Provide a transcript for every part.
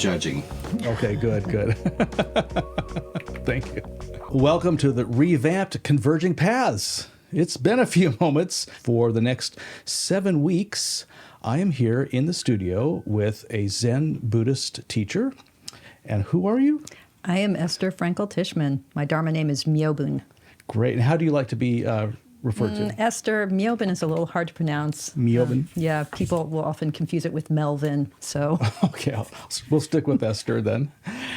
judging. Okay, good. Thank you. Welcome to the revamped Converging Paths. It's been a few moments. For the next 7 weeks, I am here in the studio with a Zen Buddhist teacher. And who are you? I am Esther Frankel-Tishman. My Dharma name is Myobun. Great. And how do you like to be referred to? Esther, Myobun is a little hard to pronounce. Myobun? Yeah, people will often confuse it with Melvin, so. Okay, we'll stick with Esther then.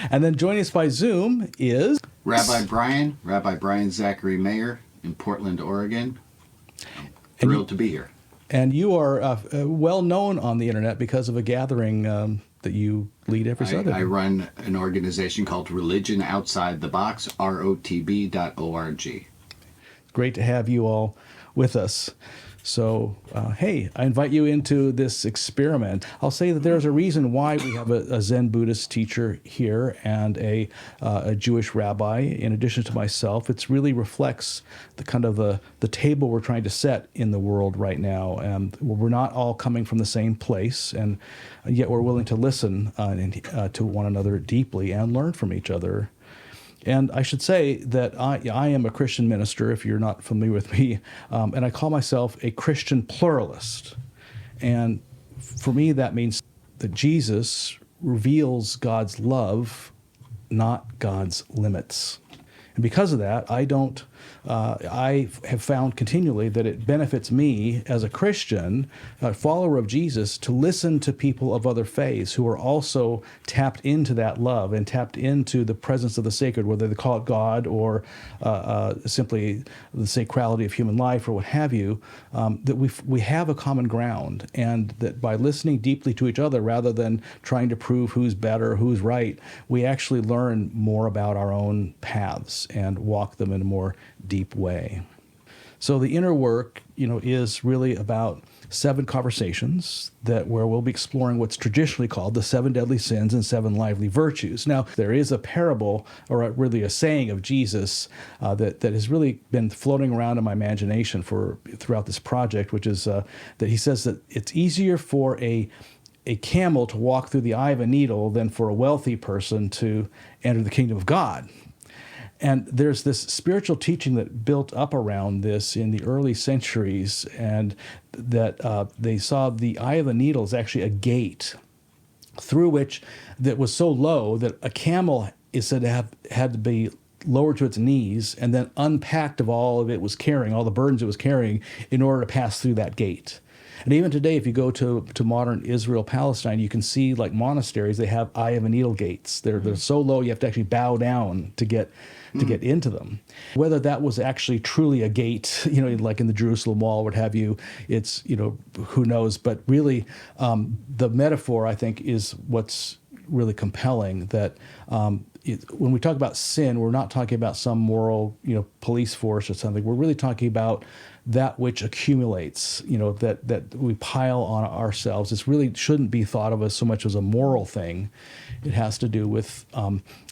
And then joining us by Zoom is... Rabbi Brian Zachary Mayer in Portland, Oregon. I'm thrilled to be here. And you are well known on the internet because of a gathering that you lead every Sunday. I run an organization called Religion Outside the Box, rotb.org. Great to have you all with us. So, hey, I invite you into this experiment. I'll say that there's a reason why we have a Zen Buddhist teacher here and a Jewish rabbi, in addition to myself. It really reflects the kind of the table we're trying to set in the world right now. We're not all coming from the same place, and yet we're willing to listen to one another deeply and learn from each other. And I should say that I am a Christian minister, if you're not familiar with me, and I call myself a Christian pluralist. And for me, that means that Jesus reveals God's love, not God's limits. And because of that, I have found continually that it benefits me as a Christian, a follower of Jesus, to listen to people of other faiths who are also tapped into that love and tapped into the presence of the sacred, whether they call it God or simply the sacrality of human life or what have you, that we have a common ground, and that by listening deeply to each other rather than trying to prove who's better, who's right, we actually learn more about our own paths and walk them in a more deep way. So the inner work, is really about 7 conversations where we'll be exploring what's traditionally called the 7 deadly sins and 7 lively virtues. Now, there is a parable, or really a saying of Jesus that has really been floating around in my imagination throughout this project, which is that he says that it's easier for a camel to walk through the eye of a needle than for a wealthy person to enter the kingdom of God. And there's this spiritual teaching that built up around this in the early centuries, and that they saw the eye of the needle as actually a gate through which that was so low that a camel is said to have had to be lowered to its knees and then unpacked of all of it was carrying, all the burdens it was carrying, in order to pass through that gate. And even today, if you go to modern Israel, Palestine, you can see like monasteries, they have eye of a needle gates. They're so low you have to actually bow down to get into them. Whether that was actually truly a gate, like in the Jerusalem wall, what have you, it's, who knows. But really, the metaphor, I think, is what's really compelling, that when we talk about sin, we're not talking about some moral, police force or something. We're really talking about that which accumulates, that we pile on ourselves. It really shouldn't be thought of as so much as a moral thing. It has to do with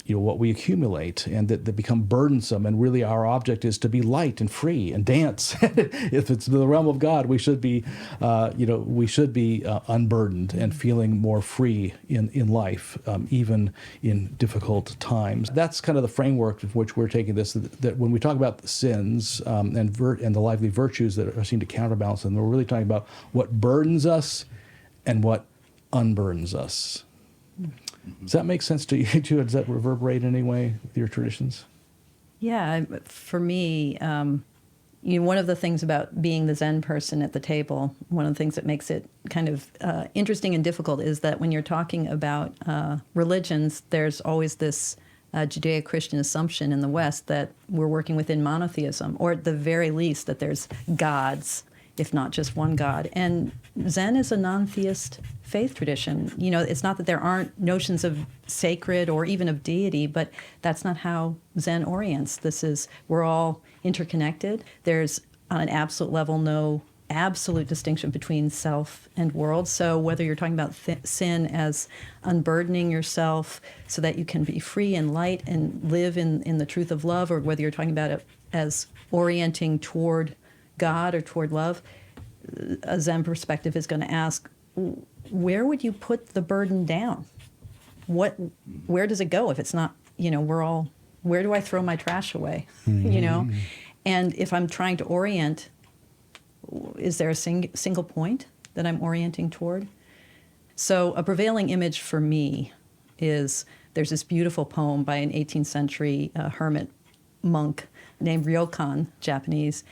what we accumulate, and that become burdensome. And really, our object is to be light and free and dance. If it's the realm of God, we should be, unburdened and feeling more free in life, even in difficult times. That's kind of the framework of which we're taking this. That when we talk about the sins and the lively virtues that are seen to counterbalance them, we're really talking about what burdens us and what unburdens us. Does that make sense to you too? Does that reverberate in any way with your traditions? Yeah, for me, one of the things about being the Zen person at the table, one of the things that makes it kind of interesting and difficult is that when you're talking about religions, there's always this Judeo-Christian assumption in the West that we're working within monotheism, or at the very least that there's gods, if not just one God. And Zen is a non-theist faith tradition. It's not that there aren't notions of sacred or even of deity, but that's not how Zen orients. We're all interconnected. There's, on an absolute level, no absolute distinction between self and world. So whether you're talking about sin as unburdening yourself so that you can be free and light and live in the truth of love, or whether you're talking about it as orienting toward God or toward love, a Zen perspective is going to ask, where would you put the burden down? where does it go if it's not, where do I throw my trash away? And if I'm trying to orient, is there a single point that I'm orienting toward? So a prevailing image for me is, there's this beautiful poem by an 18th century hermit monk named Ryokan, Japanese,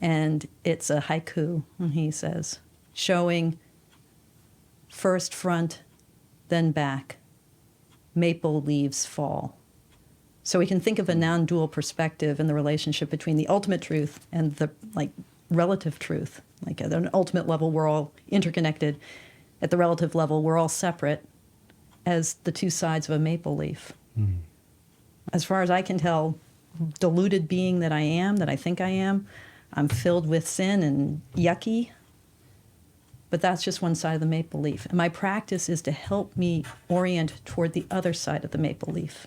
and it's a haiku, and he says, showing first front, then back, maple leaves fall. So we can think of a non-dual perspective in the relationship between the ultimate truth and the relative truth. Like at an ultimate level, we're all interconnected. At the relative level, we're all separate as the two sides of a maple leaf. Mm. As far as I can tell, deluded being that I think I am, I'm filled with sin and yucky. But that's just one side of the maple leaf. And my practice is to help me orient toward the other side of the maple leaf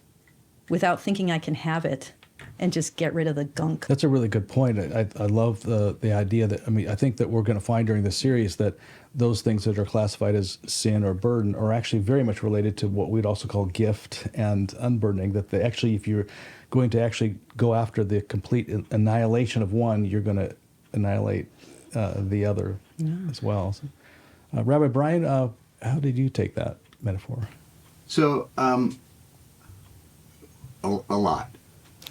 without thinking I can have it and just get rid of the gunk. That's a really good point. I love the idea that, I think that we're going to find during this series that those things that are classified as sin or burden are actually very much related to what we'd also call gift and unburdening, that they actually, if you're going to actually go after the complete annihilation of one, you're going to annihilate the other as well. So, Rabbi Brian, how did you take that metaphor? So, a lot.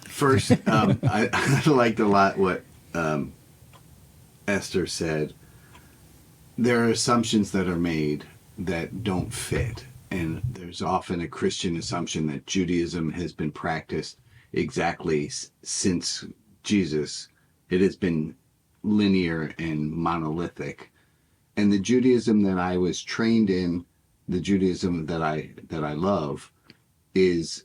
First, I liked a lot what Esther said. There are assumptions that are made that don't fit. And there's often a Christian assumption that Judaism has been practiced exactly since Jesus. It has been linear and monolithic. And the Judaism that I was trained in, the Judaism that I love, is